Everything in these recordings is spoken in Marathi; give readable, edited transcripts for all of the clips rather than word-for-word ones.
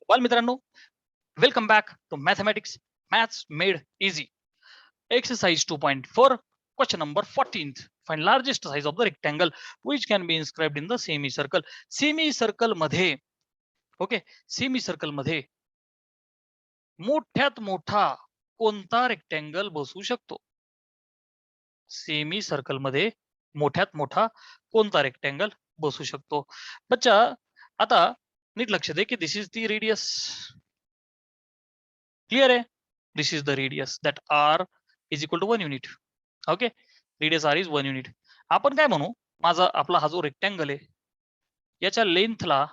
बालमित्रांनो, welcome back to mathematics, maths made easy. Exercise 2.4, question number 14th. Find largest size of the rectangle which can be inscribed in the semicircle. Semicircle मध्ये, ओके, semicircle मध्ये मोठ्यात मोठा कोणता रेक्टँगल बसू शकतो? सेमी मध्ये मोठ्यात मोठा कोणता रेक्टँगल बसू शकतो? बच्चा, आता नीट लक्ष दे की this is the radius. Clear आहे? This is the radius that R is equal to 1 unit. Okay, radius R is 1 unit. आपण काय म्हणू, माझा आपला हा जो रेक्टँगल आहे याच्या लेंथला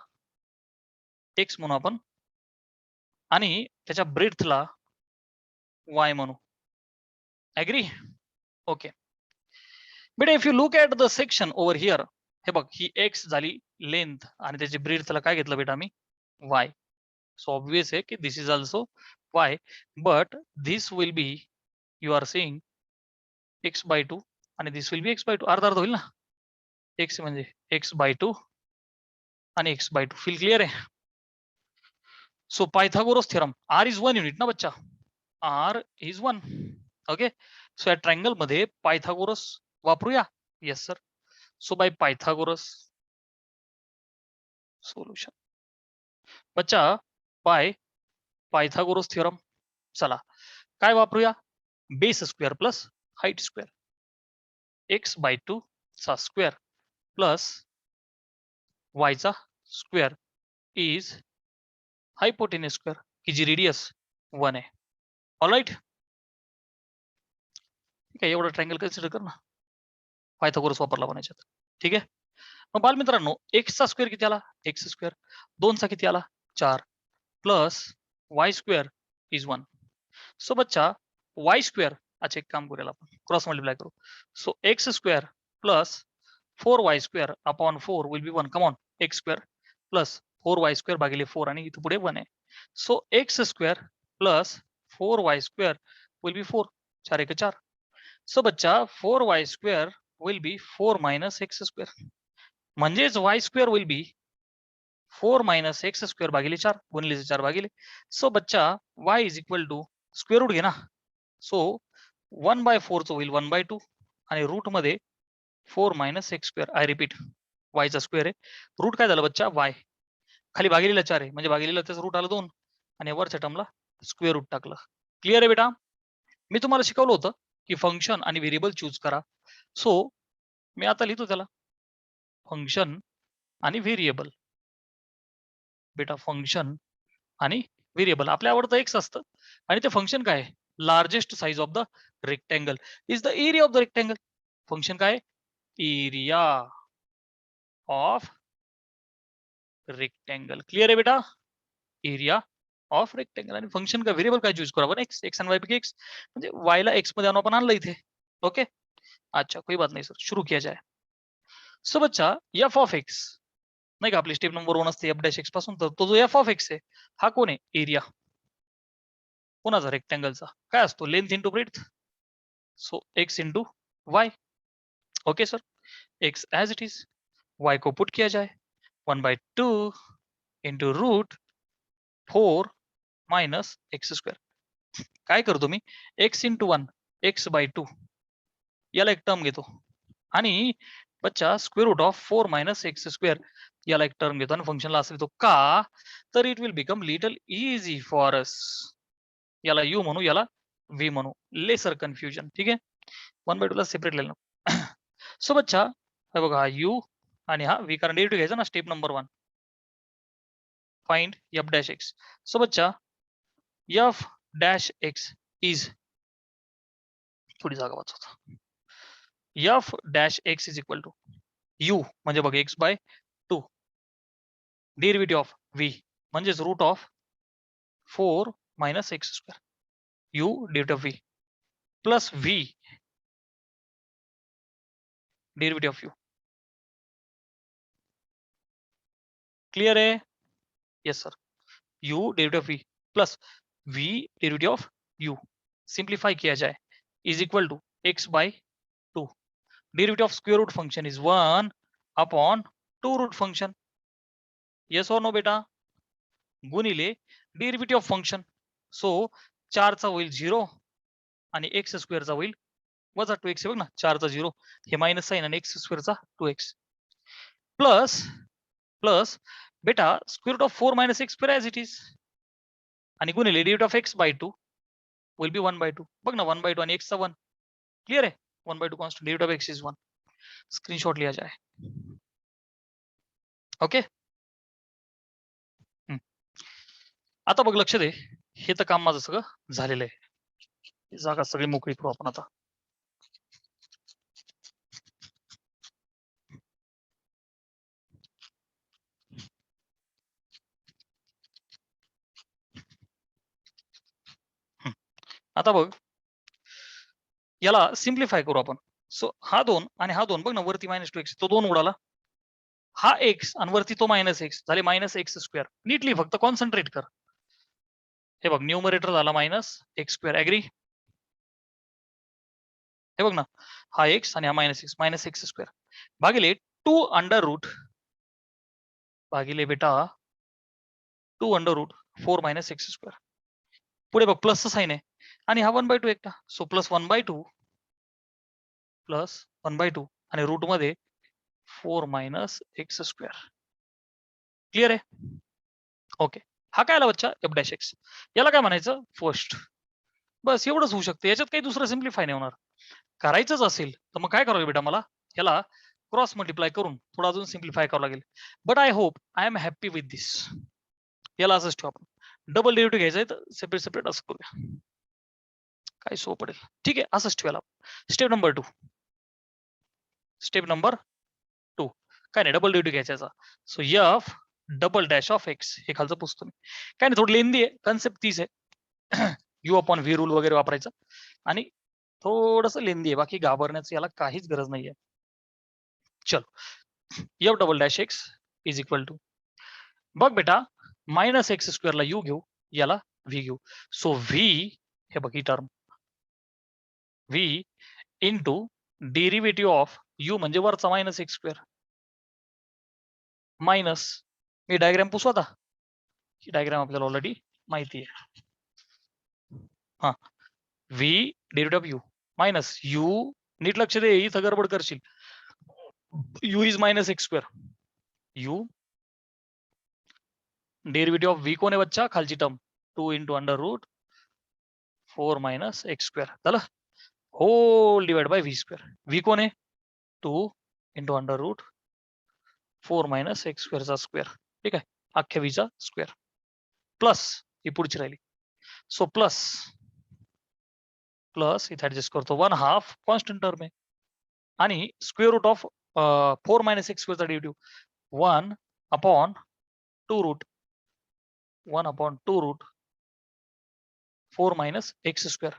एक्स म्हणू आपण आणि त्याच्या ब्रेडथला वाय म्हणू. ऍग्री? ओके बेटा, if you look at the section over here, हे बघ, ही एक्स झाली लेंथ आणि त्याची ब्रेडथला काय घेतलं बेटा आम्ही? वाय. सो ऑब्वियस आहे की this is also Y, but this will be, you are saying X by 2 आणि this will be X by 2. अर्धा अर्धा होईल ना. एक्स म्हणजे एक्स बाय 2 आणि एक्स बाय 2. फील क्लियर आहे? So Pythagoras theorem, r is 1 unit ना बच्चा, आर इज 1. ओके, सो या ट्रायंगल मध्ये पायथागोरस वापरूया. Yes sir. So by Pythagoras solution. बच्चा, बाय पायथागोरस थेरम, चला काय वापरूया? Base square plus height square. X by 2 चा स्क्वेअर प्लस वाय चा स्क्वेअर इज हायपोटेनस स्क्वेअर, की जी रेडियस 1 आहे. ऑलराईट, ठीक आहे. एवढा ट्रायंगल कन्सिडर कर ना, पायथागोरस वापरला पण याच्यात. ठीक आहे. मग बालमित्रांनो, एक्स चा स्क्वेअर किती आला? X square. 2 चा किती आला? 4 plus y square is 1. So बच्चा, वाय स्क्वेअर, अच्छा एक काम करूया आपण, क्रॉस मल्टिप्लाय करू. So x square plus 4y square upon 4 will be 1. Come on, x square plus 4y square भागिले 4 आणि इथे पुढे 1 आहे. So x square plus 4y square will be 4. 4 एक 4. सो बच्चा, 4y square will be 4 minus x square, म्हणजेच y square will be 4 minus x square भागिले 4 गुणिले 4 भागिले. सो बच्चा, y is equal to square root घे ना. सो 1 बाय 4 चं होईल 1 बाय 2 आणि रूट मध्ये 4 minus x square. I repeat, वायचा स्क्वेअर आहे. रूट काय झालं बच्चा? वाय. खाली भागिलेला 4 आहे म्हणजे भागिलेला त्याचं रूट आलं 2 आणि वरच्या टर्मला स्क्वेअर रूट टाकलं. क्लिअर आहे बेटा? मी तुम्हाला शिकवलं होतं की फंक्शन आणि व्हेरिएबल चूज करा. सो मी आता लिहितो त्याला, फंक्शन आणि व्हेरिएबल. बेटा, फंक्शन आणि व्हेरिएबल आपल्या आवडतं एक्स असतं आणि ते फंक्शन काय आहे? Largest size of the rectangle is the area of the rectangle. Function काय? Area of rectangle. क्लिअर आहे बेटा? Area of rectangle. आणि फंक्शन का व्हेरिएबल काय चूज करू आपण? एक्स. एक्स आणि वाय पैकी एक्स, म्हणजे वाय ला एक्स मध्ये आणून आपण आणलं इथे. ओके, अच्छा कोई बात नाही सर, शुरू किया जाए. सो बच्चा, एफ ऑफ एक्स नाही का, आपली स्टेप नंबर 1 असते एफ डॅश एक्स पासून, तर तो जो एफ ऑफ एक्स आहे हा कोण आहे? एरिया. कोणाचा? रेक्टँगलचा. काय असतो? Length into breadth. So x into y. Okay sir, x as it is, y को पुट किया जाए 1 by 2 into root 4 minus x square. काय करतो मी? एक्स इंटू 1 एक्स बाय 2 याला एक टर्म घेतो आणि बच्चा square root of 4 minus x square याला एक टर्म घेतो आणि फंक्शनला असं लिहितो. का? तर it will become little easy for us. याला यू म्हणू, याला व्ही म्हणू, लेसर कन्फ्युजन. ठीक आहे, 1 बाय 2 ला सेपरेट लिहिलं. सो बच्चा, हे बघा, हा यू आणि हा व्ही, कारण डेरिव्हेटिव्ह घ्यायचा ना step number 1. Find F dash X. So बच्चा, एफ डॅश एक्स इज, थोडी जागा वाचवतो, F dash x is equal to U म्हणजे बघ X by 2 derivative of V म्हणजेच root of 4 minus x square. U derivative of V plus V derivative of U. Clear है? Yes sir. u derivative v plus v derivative of u simplify किया जाए is equal to x by 2. Derivative of square root function is 1 upon 2 root function. Yes और नो बेटा? गुणिले डेरिव्हेटिव्ह ऑफ फंक्शन. सो 4चा होईल 0 आणि एक्स स्क्वेअरचा होईल वजा 2x. बघ ना, 4चा 0 हे मायनस साइन आणि एक्स स्क्वेअरचा 2x प्लस प्लस बेटा square root of 4 minus x square as it is आणि गुणिले derivative of x by 2 will be 1/2. बघ ना, 1/2 आणि x चा 1 क्लियर है. 1/2 constant, derivative of x is 1. Screenshot लिया जाए. ओके. आता बघ, लक्ष दे, हे तर काम माझं सगळं झालेलं आहे. जागा सगळी मोकळी करू आपण आता. आता बघ, याला सिम्प्लिफाय करू आपण. सो हा 2 आणि हा 2 बघ ना, वरती -2x तो 2 उडाला, हा x आणि वरती तो -x झाले -x². नीटली फक्त कॉन्सन्ट्रेट कर. हे बघ, न्यूमरेटर झाला -x². ऍग्री. हे बघ ना, हा x आणि हा -x². भागिले 2 अंडर रूट भागिले बेटा 2 अंडर रूट 4 - x². पुढे बघ, प्लसचं साइन आहे आणि हा 1/2 एकटा. सो प्लस 1/2 प्लस 1/2 आणि रूट मध्ये 4 - x². क्लिअर आहे. ओके. हा काय आला बच्चा, f'(x). याला काय म्हणायचं, फर्स्ट. बस एवढंच होऊ शकतं, याच्यात काही दुसरं सिम्प्लिफाय नाही होणार. करायचंच असेल तर मग काय करावं बेटा, मला याला क्रॉस मल्टिप्लाय करून थोडं अजून सिम्प्लिफाय करावं लागेल. But I hope I am happy with this. याला असंच ठेवू आपण. डबल डेरिव्हेटिव्ह घ्यायचंय तर सेपरेट सेपरेट असं करूया, काय सोपं पडेल. ठीक आहे, असंच ठेवायला. Step number 2. स्टेप नंबर 2 काय नाही, डबल डेरिव्हेटिव्ह घ्यायचा. So F double dash of x, हे खालचं पुसतो मी. काय नाही, थोडं लेंदी आहे, कन्सेप्ट तीच आहे. यू अपॉन व्ही रूल वगैरे वापरायचा आणि थोडस लेंदी आहे, बाकी घाबरण्याचं याला काहीच गरज नाहीये. चलो, F double dash x is equal to, बघ बेटा, -x² ला u घेऊ, याला v घेऊ. सो v, हे बघ ही term v into derivative of u म्हणजे वरचा -x². मायनस, मी डायग्राम पुसू आता, ही डायग्राम आपल्याला ऑलरेडी माहिती आहे. हा, v derivative of u minus u, नीट लक्ष दे, इथं गडबड करशील. u is -x². u derivative of v कोण आहे बच्चा, खालची term 2 into under root 4 - x². झालं, hole divide by v². v कोण आहे, 2 इंटू अंडर रूट 4 - x² चा स्क्वेअर. ठीक आहे, अख्ख्या v चा स्क्वेअर प्लस ही पुढची राहिली. सो प्लस प्लस इथे ऍडजस्ट करतो, 1/2 कॉन्स्टंट टर्म आहे आणि स्क्वेअर रूट ऑफ 4 - x² चा डेरिव्हेटिव्ह 1/2 रूट 4 - x².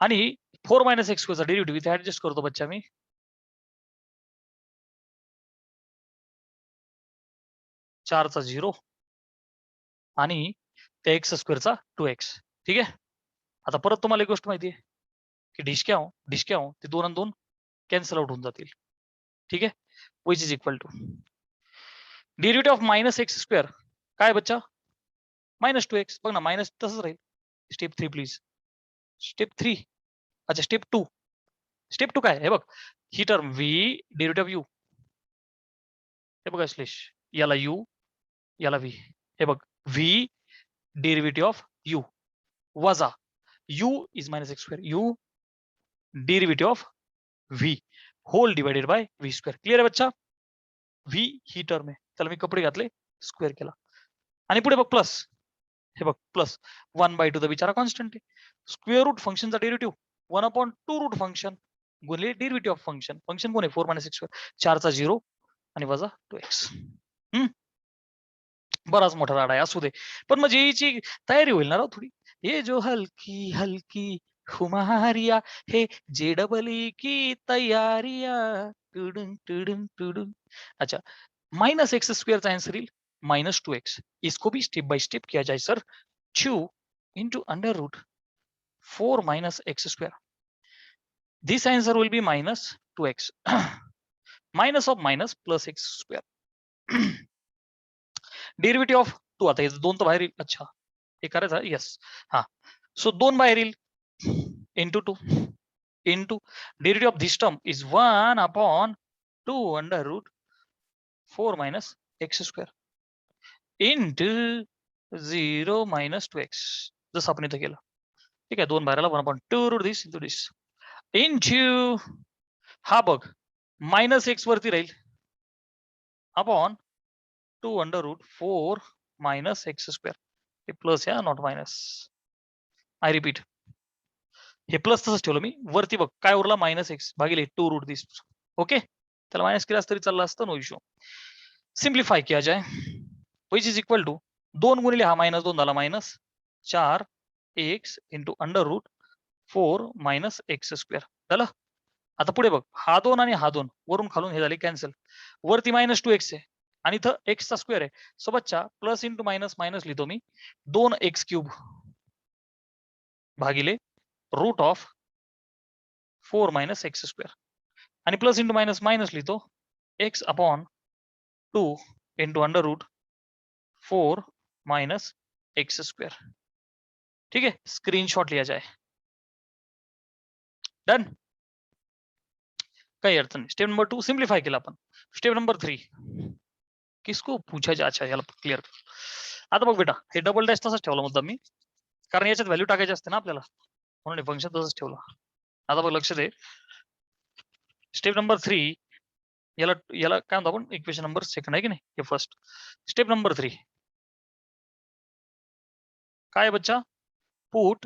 आणि 4 - x² चा डेरिव्हेटिव्ह इथे ऍडजस्ट करतो बच्चा मी, 4चा 0 आणि त्या x² चा 2x. ठीक आहे. आता परत तुम्हाला एक गोष्ट माहिती आहे की डिशक्याव ते 2 आणि 2 कॅन्सल आउट होऊन जातील. ठीक आहे, which is equal to derivative of -x². काय बच्चा, -2x. बघ ना, मायनस तसंच राहील. Step 3 please. स्टेप 3, अच्छा स्टेप 2. स्टेप 2 काय, हे बघ, ही term v derivative of u, हे बघ अश्लेष, याला u याला v. हे बघ, v डेरिव्हेटिव्ह ऑफ u वजा u is -x², u derivative of v whole divided by v². Clear आहे बच्चा. v ही टर्म आहे, त्याला मी कपडे घातले, स्क्वेअर केला आणि पुढे बघ प्लस, हे बघ प्लस 1/2 चा बिचारा कॉन्स्टंट आहे. स्क्वेअर रूट फंक्शनचा डेरिव्हेटिव्ह 1/2 रूट फंक्शन गुणिले डेरिव्हेटिव्ह ऑफ फंक्शन. फंक्शन कोण आहे, 4 - x². 4चा 0 आणि वजा 2x. बराच मोठा राडा आहे, असू दे. पण मग जेईची तयारी होईल ना राव थोडी. ये जो हलकी हलकी खुमारिया, हे JEE की तैयारिया, टुडुन टुडुन टुडुन. अच्छा, -x² चा आंसर येईल -2x. इसको भी स्टेप बाय स्टेप किया जाए sir. 2 into under root 4 - x². This answer will be -2x. minus of minus plus x². Derivative of two आता हे दोन तर बाहेर येईल. अच्छा हे करायचं येस. हा सो 2 बाहेर येईल into 2 into derivative of this term is 1 upon 2 under root 4 minus x square into 0 minus 2x जसं आपण इथं केलं. ठीक आहे 2 बाहेर आला 1 upon 2 root this into this into हा बघ मायनस एक्स वरती राहील upon 2 under root 4 minus x square. हे प्लस या नॉट मायनस. आय रिपीट हे प्लस तसंच ठेवलं मी वरती बघ काय उरला मायनस एक्स भागिले 2 रूट दिस. ओके त्याला मायनस केलास तरी चालला असतं नो इश्यू. सिंप्लिफाय किया जाए विच इज इक्वल टू 2 गुणिले हा मायनस 2 झाला minus 4 x into under root 4 minus x square झालं. आता पुढे बघ हा 2 आणि हा 2 वरून खालून हे झाले कॅन्सल. वरती मायनस 2x आहे आणि इथं एक्सचा स्क्वेअर आहे. सोबतच्या प्लस इंटू मायनस मायनस लिहितो मी 2x क्यूब भागिले root of 4 minus x square आणि प्लस इंटू मायनस मायनस लिहितो x upon 2 into under root 4 minus x square. ठीक है स्क्रीनशॉट लिया जाए. डन काही अडचण नाही. स्टेप नंबर 2 सिंप्लिफाय केला आपण. स्टेप नंबर 3 किसको पूछा जा. अच्छा याला क्लिअर. आता बघ बेटा हे डबल डॅश तसंच ठेवला मुद्दा मी कारण याच्यात व्हॅल्यू टाकायची असते ना आपल्याला म्हणून हे फंक्शन तसंच ठेवलं. आता बघ लक्ष दे स्टेप नंबर 3 याला याला काय म्हणतो आपण इक्वेशन नंबर सेकंड आहे की नाही हे फर्स्ट. स्टेप नंबर 3 काय बच्चा put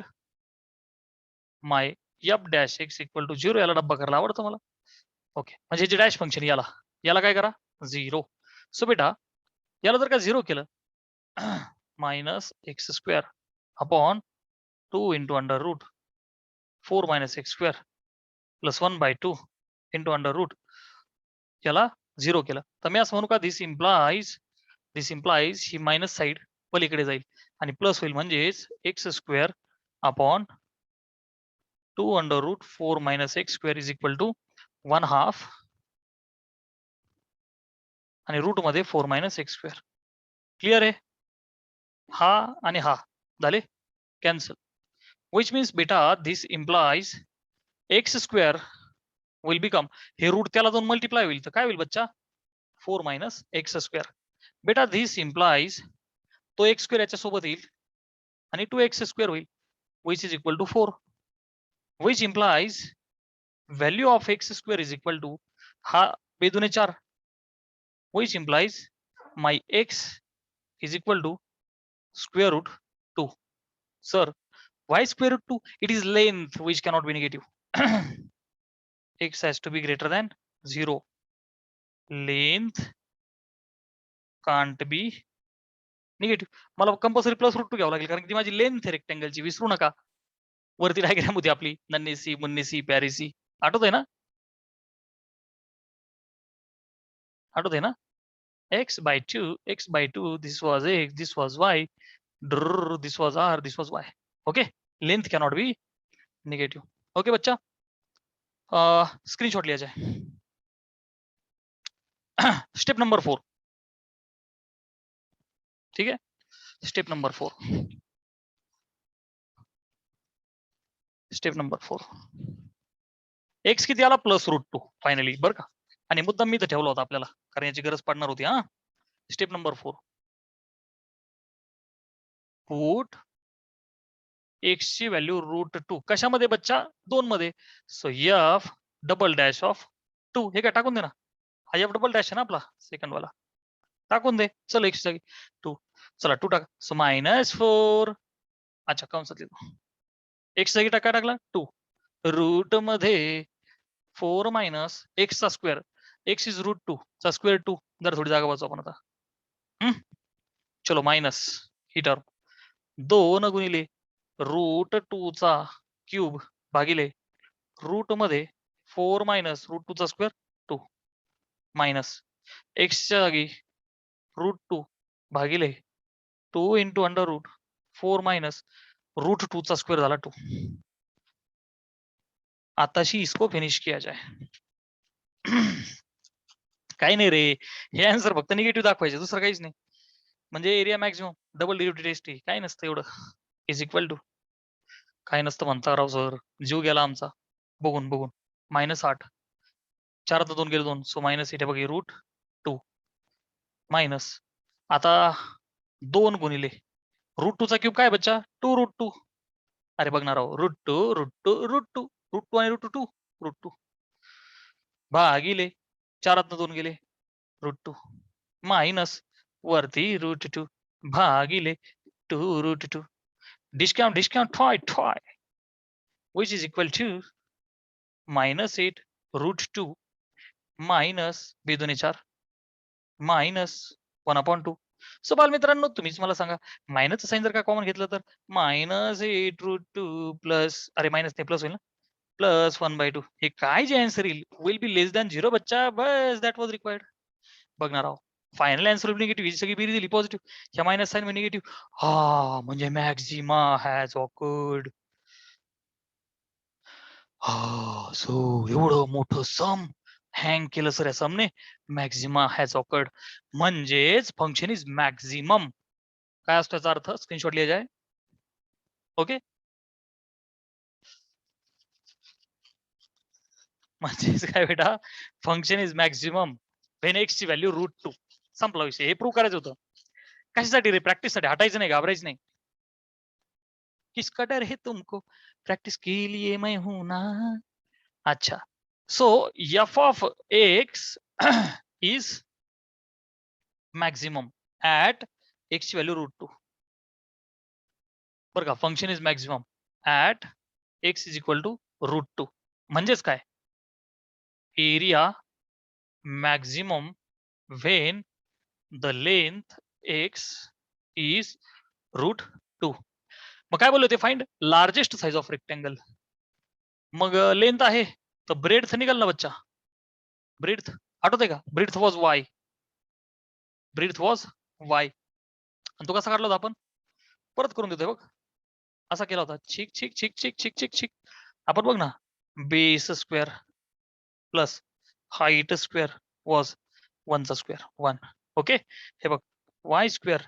my F dash x equal to 0 याला डब्बा करायला आवडतं मला. ओके म्हणजे जे डॅश फंक्शन याला याला काय करा 0. सो बेटा याला जर का 0 केलं minus x square upon 2 into under root 4 minus x square plus 1/2 into under root याला 0 केलं तर मी असं म्हणू का दिस इम्प्लाइज ही मायनस साईड पलीकडे जाईल आणि प्लस होईल म्हणजेच x square upon 2 under root 4 minus x square is equal to 1/2 आणि रूट मध्ये 4 मायनस एक्स स्क्वेअर. क्लिअर आहे. हा आणि हा झाले कॅन्सल विच मीन्स बेटा this implies X square will become हे रूट त्याला जाऊन मल्टिप्लाय होईल तर काय होईल बच्चा 4 मायनस एक्स स्क्वेअर. बेटा दिस इम्प्लाइज तो एक्स स्क्वेअर याच्या सोबत येईल आणि 2x स्क्वेअर होईल which is equal to 4 which implies value of x square is equal to हा बेदुने 4 which implies my x is equal to square root 2. Sir, why square root 2? It is length which cannot be negative. X has to be greater than 0. Length can't be negative. मला कंपल्सरी प्लस रूट 2 घ्यावं लागेल कारण की ती माझी लेंथ आहे रेक्टँगलची विसरू नका. वरती डायग्राम होती आपली नन्ही सी मुन्नी सी प्यारी सी आठवत आहे ना x by 2 this was x this was y this was r this was y. okay length cannot be negative. okay बच्चा स्क्रीनशॉट लिया जाए. स्टेप नंबर 4 ठीक है स्टेप नंबर 4 एक्स किती आला प्लस रूट 2 फायनली बरं का आणि मुद्दाम मी तर ठेवला होता आपल्याला कारण याची गरज पडणार होती. हा स्टेप नंबर 4 पुट एक्स ची व्हॅल्यू रूट 2 कशामध्ये बच्चा 2 मध्ये. So F double dash of 2 हे काय टाकून दे ना हा एफ डबल डॅश आहे ना आपला सेकंड वाला टाकून दे. चल एक्स जागी 2 चला 2 टाका सो -4 अच्छा कंसात लिहितो एक्स जागी टाका टाकला 2 रूट मध्ये 4 मायनस एक्स चा स्क्वेअर एक्स इज रूट 2 चा स्क्वेअर 2 जर थोडी जागा वाचू आपण आता. चलो मायनस ही टर्म 2 गुणिले रूट 2 चा क्यूब भागिले रूट मध्ये 4 मायनस रूट 2 चा स्क्वेअर 2 मायनस एक्सच्या जागी रूट 2 भागिले 2 into under root 4 minus root 2 चा स्क्वेअर झाला 2. आताशी इसको फिनिश किया जाए. काही नाही रे हे आन्सर फक्त निगेटिव्ह दाखवायचे दुसरं काहीच नाही. म्हणजे area maximum double derivative test काही नसतं एवढं. इज इक्वल टू काही नसतं म्हणता राव सर. जीव गेला आमचा बघून बघून. -8 4 2 गेले 2 सो -8 बघा √2 मायनस आता 2 गुणिले √2 चा क्यूब काय बच्चा 2√2. अरे बघणार राव √2 आणि √2 √2 भागिले 4 2 गेले √2 मायनस वरती √2 भागिले 2√2 डिस्काउंट ठॉय which is equal to -8 √2 minus बेदोने 4 मायनस 1/2. सो बालमित्रांनो तुम्हीच मला सांगा मायनसचं साइन जर का कॉमन घेतलं तर -8 √2 प्लस अरे मायनस नाही प्लस होईल ना प्लस 1/2 हे काय जे आन्सर येईल विल बी लेस दॅन 0 बच्चा बस दॅट वॉज रिक्वायर्ड. बघणार आहोत फायनल आन्सर निगेटिव्ह ही सगळी बेरीज दिली पॉझिटिव्ह ह्या मायनस साइन निगेटिव्ह हा म्हणजे मॅक्झिमा हॅज ऑकर्ड. हा सो एवढं मोठं सम हँग केलं सर या समने मॅक्झिमा हॅज ऑकर्ड म्हणजेच फंक्शन इज मॅक्झिमम. काय असतो याचा अर्थ स्क्रीनशॉट लिहा जाय. ओके म्हणजेच काय बेटा function is maximum when x ची व्हॅल्यू √2. संपला विषय. हे प्रूव्ह करायचं होतं. कशासाठी रे प्रॅक्टिससाठी हटायचं नाही घाबरायचं नाही. किसका डर है तुमको प्रैक्टिस के लिए मैं हूं ना. अच्छा so F of X is maximum at X ची व्हॅल्यू √2. बरं का function is maximum at X is equal to √2 म्हणजेच काय area maximum when the length X is √2. मग काय बोललो ते find largest size of rectangle. मग लेंथ आहे तर ब्रेडथ निघाल ना बच्चा. ब्रेडथ आठवते का breadth was Y. Breadth was Y आणि तो कसा काढला होता आपण परत करून देतोय बघ असा केला होता छिक छिक छिक छिक छिक छिक छिक. आपण बघ ना base square plus height square was 1 चा स्क्वेअर 1. ओके हे बघ Y square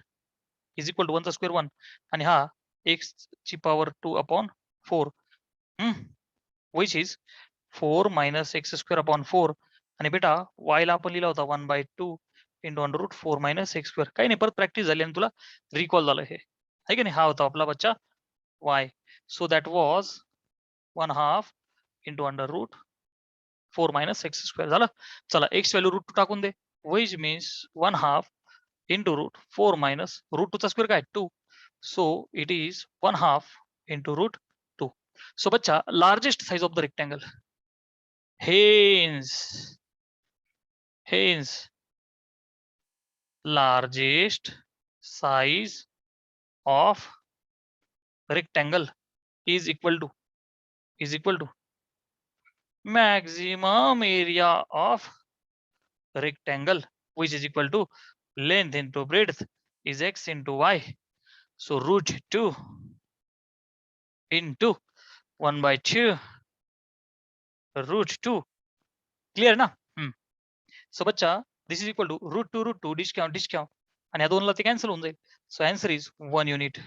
is equal to 1 चा स्क्वेअर 1 आणि हा एक्स ची power 2/4 which is 4 - x square upon 4 आणि बेटा y ला आपण लिहिला होता 1/2 इंटू √4 - x स्क्वेअर. काही नाही परत प्रॅक्टिस झाली आणि तुला रिकॉल झालं हे आहे की नाही. हा होता आपला बच्चा y. So that was 1/2 into √4 - x square झालं. चला x व्हॅल्यू √2 टाकून दे विच मीन्स 1/2 इंटू √4 √2 चा स्क्वेअर काय 2. So it is 1/2 into √2. So बच्चा largest size of the rectangle hence largest size of rectangle is equal to maximum area of rectangle which is equal to length into breadth is x into y. So √2 into 1/2 √2 clear ना. सो बच्चा दिस इज इक्वल टू √2 डिस्काउंट आणि या दोनला ते कॅन्सल होऊन जाईल. So answer is 1 unit.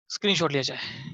Screenshot लिहायचा आहे.